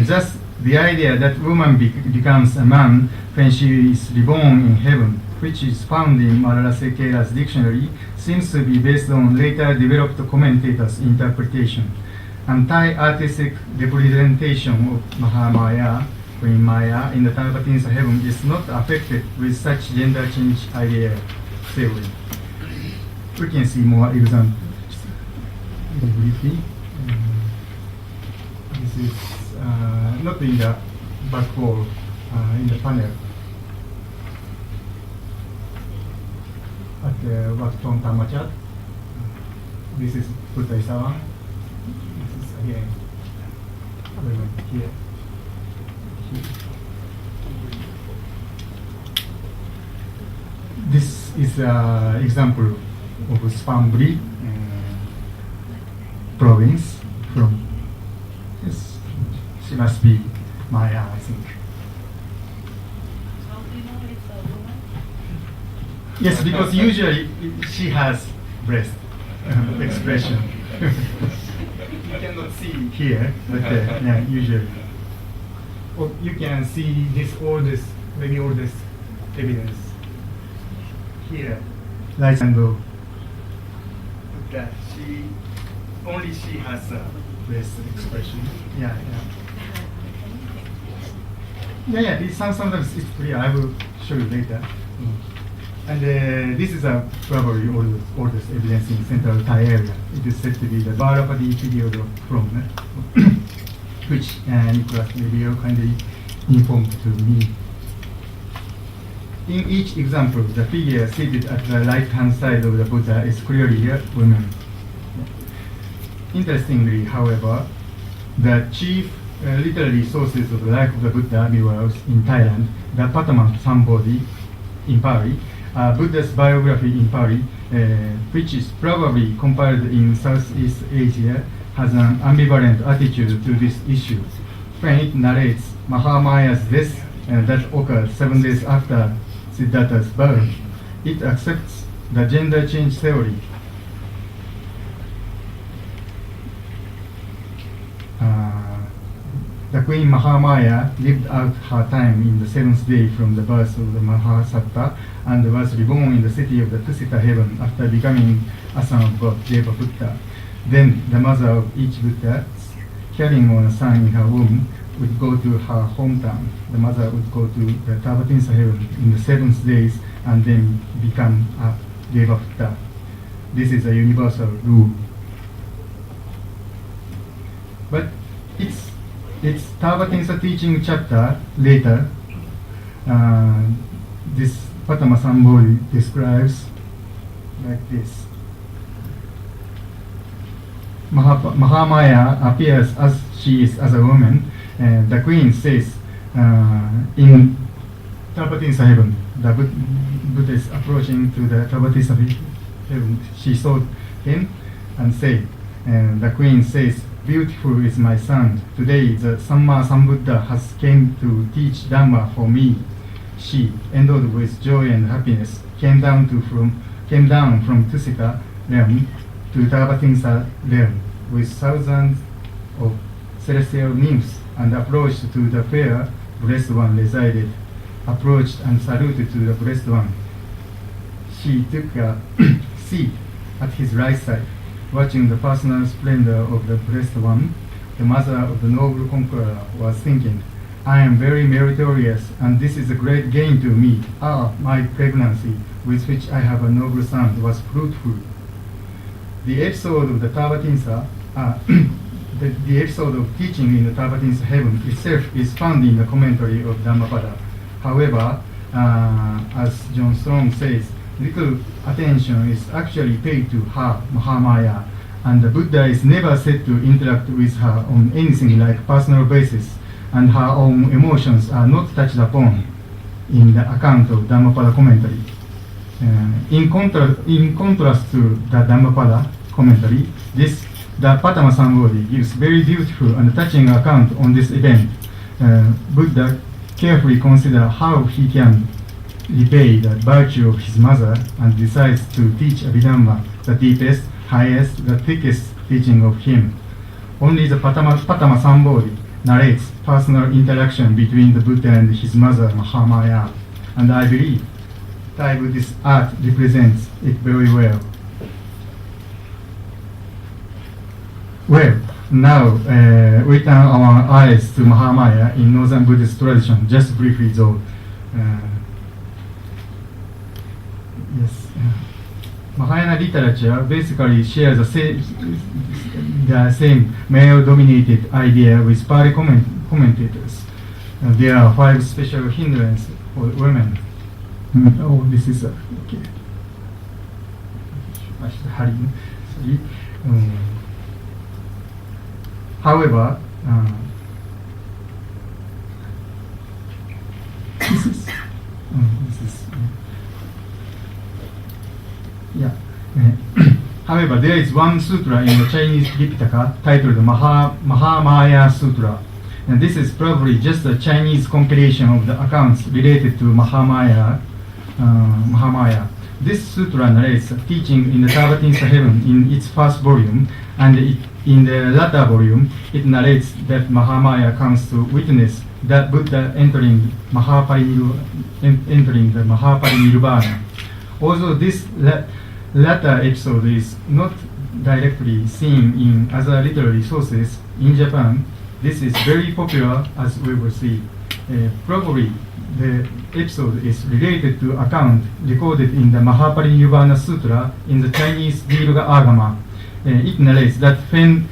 Thus, the idea that woman becomes a man when she is reborn in heaven, which is found in Malala Sekera's dictionary, seems to be based on later developed commentators' interpretation. Anti-artistic representation of Mahamaya, Queen Maya, in the Tavatimsa heaven is not affected with such gender change idea theory. We can see more examples briefly. This is not in the back wall, in the panel. At the Watton Tamachat. This is Buddha Isawan. This is again here. This is an example of Spambri province from, yes, she must be Maya, I think. How do you know it's a woman? Yes, because usually she has breast expression. You cannot see here, but yeah, usually. Or you can see maybe all this evidence here. Right angle. That she has a breast expression. Yeah. Sometimes it's clear. I will show you later. And this is probably oldest evidence in central Thai area. It is said to be the Varapati period from which Nicholas Levio kindly informed to me. In each example, the figure seated at the right-hand side of the Buddha is clearly a woman. Interestingly, however, the chief literary sources of the life of the Buddha murals in Thailand, the Patama Sambodhi in Pali, Buddha's biography in Pali, which is probably compiled in Southeast Asia, has an ambivalent attitude to this issue. When it narrates Mahamaya's death that occurred 7 days after Siddhartha's birth, it accepts the gender change theory. The Queen Mahamaya lived out her time in the 7th day from the birth of the Mahasatta and was reborn in the city of the Tusita heaven after becoming a son of God, Deva Buddha. Then the mother of each Buddha, carrying on a son in her womb, would go to her hometown. The mother would go to the Tavatimsa heaven in the 7th days and then become a Deva Buddha. This is a universal rule. But it's Tavatimsa teaching chapter later, this Patama Sambodhi describes like this. Mahamaya appears as she is as a woman. The queen says in Tavatimsa heaven, the Buddha is approaching to the Tavatimsa heaven. She saw him and said, the queen says, "Beautiful is my son. Today the Samma Sambuddha has came to teach Dhamma for me." She, endowed with joy and happiness, came down from Tusita realm to Tavatimsa realm with thousands of celestial nymphs and approached to the where Blessed One resided, approached and saluted to the Blessed One. She took a seat at his right side. Watching the personal splendor of the Blessed One, the mother of the noble conqueror was thinking, "I am very meritorious, and this is a great gain to me. My pregnancy, with which I have a noble son, was fruitful." The episode of the Tavatimsa, the episode of teaching in the Tavatimsa heaven itself is found in the commentary of Dhammapada. However, as John Strong says, little attention is actually paid to her, Mahamaya, and the Buddha is never said to interact with her on anything like personal basis, and her own emotions are not touched upon in the account of Dhammapada commentary. In contrast to the Dhammapada commentary, the Patama Sambodhi gives very beautiful and touching account on this event. Buddha carefully considers how he can repay the virtue of his mother and decides to teach Abhidhamma, the deepest, highest, the thickest teaching of him. Only the Patama Sambodhi narrates personal interaction between the Buddha and his mother, Mahamaya, and I believe Thai Buddhist art represents it very well. Well, now we turn our eyes to Mahamaya in Northern Buddhist tradition, just briefly though. Mahayana literature basically shares the same male-dominated idea with Pali commentators. There are 5 special hindrances for women. Oh, this is okay. I should hurry. Sorry. However, this is yeah. However, there is one sutra in the Chinese Tripitaka titled Mahamaya Sutra, and this is probably just a Chinese compilation of the accounts related to Mahamaya. This sutra narrates a teaching in the Tavatimsa heaven in its first volume, and in the latter volume, it narrates that Mahamaya comes to witness that Buddha entering the Mahaparinirvana. Although this latter episode is not directly seen in other literary sources, in Japan, this is very popular, as we will see. Probably the episode is related to account recorded in the Mahaparinirvana Sutra in the Chinese Dirga Agama. It narrates that when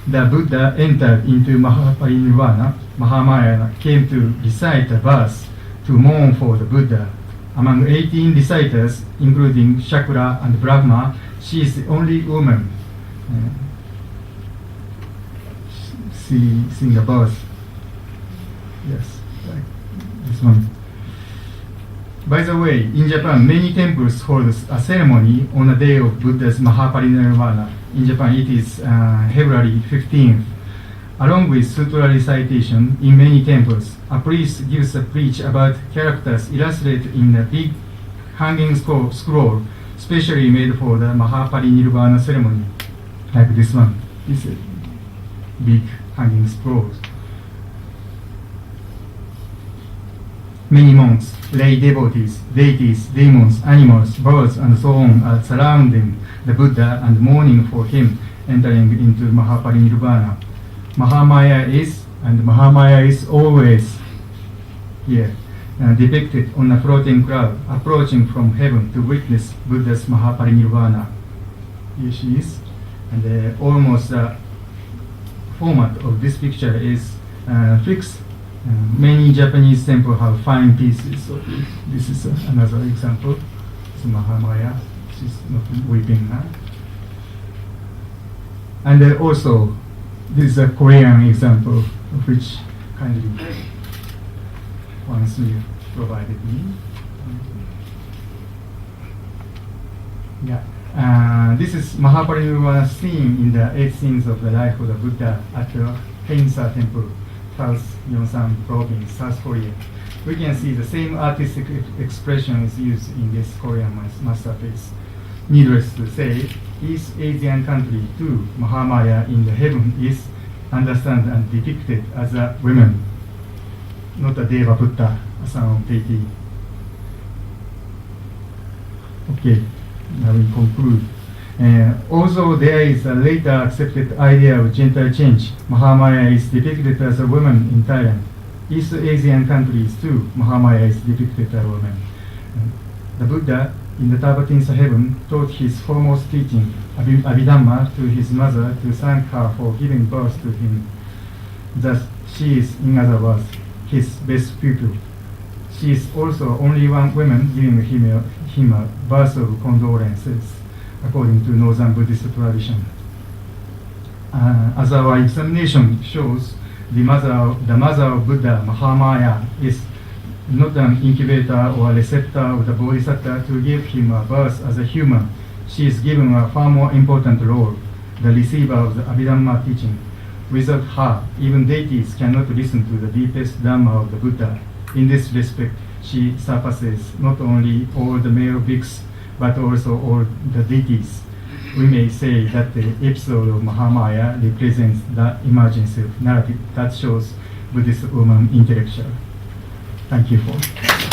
the Buddha entered into Mahaparinirvana, Mahamaya came to recite a verse to mourn for the Buddha. Among 18 reciters, including Shakra and Brahma, she is the only woman sing a verse. Yes, like this one. By the way, in Japan, many temples hold a ceremony on the day of Buddha's Mahaparinirvana. In Japan, it is February 15th. Along with sutra recitation, in many temples, a priest gives a preach about characters illustrated in a big hanging scroll, specially made for the Mahaparinirvana ceremony, like this one. This is big hanging scroll. Many monks, lay devotees, deities, demons, animals, birds, and so on are surrounding the Buddha and mourning for him entering into Mahaparinirvana. Mahamaya is always here, depicted on a floating cloud approaching from heaven to witness Buddha's Mahaparinirvana. Here she is, and almost the format of this picture is fixed. Many Japanese temples have fine pieces, so this is another example. It's Mahamaya, she's not weeping now. And also, this is a Korean example of which kindly once you provided me. Yeah. This is Mahaparinirvana scene in the 8 scenes of the life of the Buddha at the Hainsa Temple, South Yonsan Province, South Korea. We can see the same artistic expression is used in this Korean masterpiece. Needless to say, East Asian country too, Mahamaya in the heaven is understood and depicted as a woman, not a Deva Buddha, a son of deity. Okay, now we conclude. Although there is a later accepted idea of gender change, Mahamaya is depicted as a woman in Thailand. East Asian countries too, Mahamaya is depicted as a woman. The Buddha in the Tavatimsa heaven taught his foremost teaching, Abhidhamma, to his mother to thank her for giving birth to him. Thus, she is, in other words, his best pupil. She is also only one woman giving him a verse of condolences, according to Northern Buddhist tradition. As our examination shows, the mother of Buddha, Mahamaya, is not an incubator or a receptor of the Bodhisattva to give him a birth as a human. She is given a far more important role, the receiver of the Abhidhamma teaching. Without her, even deities cannot listen to the deepest Dhamma of the Buddha. In this respect, she surpasses not only all the male bhikkhus, but also all the deities. We may say that the episode of Mahamaya represents the emergence of narrative that shows Buddhist woman intellectual. Thank you for.